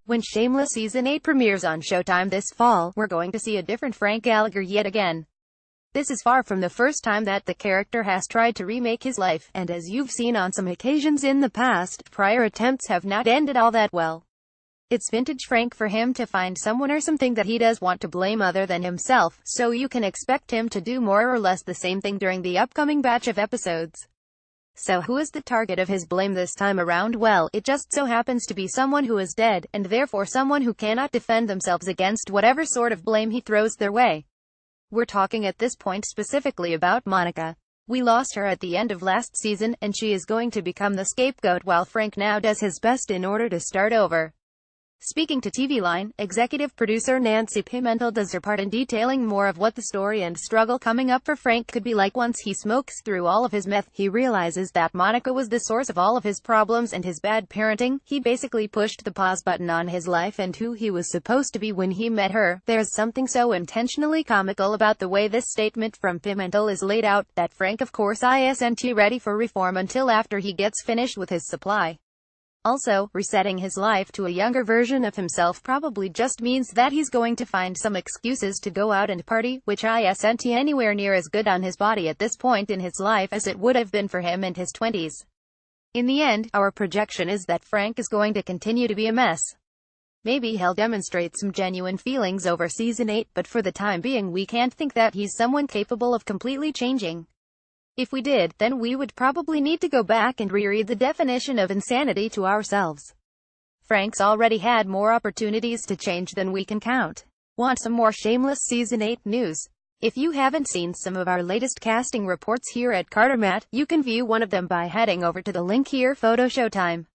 When Shameless Season 8 premieres on Showtime this fall, we're going to see a different Frank Gallagher yet again. This is far from the first time that the character has tried to remake his life, and as you've seen on some occasions in the past, prior attempts have not ended all that well. It's vintage Frank for him to find someone or something that he does want to blame other than himself, so you can expect him to do more or less the same thing during the upcoming batch of episodes. So who is the target of his blame this time around? Well, it just so happens to be someone who is dead, and therefore someone who cannot defend themselves against whatever sort of blame he throws their way. We're talking at this point specifically about Monica. We lost her at the end of last season, and she is going to become the scapegoat while Frank now does his best in order to start over. Speaking to TV Line, executive producer Nancy Pimentel does her part in detailing more of what the story and struggle coming up for Frank could be like once he smokes through all of his meth. He realizes that Monica was the source of all of his problems and his bad parenting. He basically pushed the pause button on his life and who he was supposed to be when he met her. There's something so intentionally comical about the way this statement from Pimentel is laid out, that Frank of course isn't ready for reform until after he gets finished with his supply. Also, resetting his life to a younger version of himself probably just means that he's going to find some excuses to go out and party, which isn't anywhere near as good on his body at this point in his life as it would have been for him in his 20s. In the end, our projection is that Frank is going to continue to be a mess. Maybe he'll demonstrate some genuine feelings over Season 8, but for the time being we can't think that he's someone capable of completely changing. If we did, then we would probably need to go back and reread the definition of insanity to ourselves. Frank's already had more opportunities to change than we can count. Want some more Shameless Season 8 news? If you haven't seen some of our latest casting reports here at Cartermat, you can view one of them by heading over to the link here. Photo Showtime.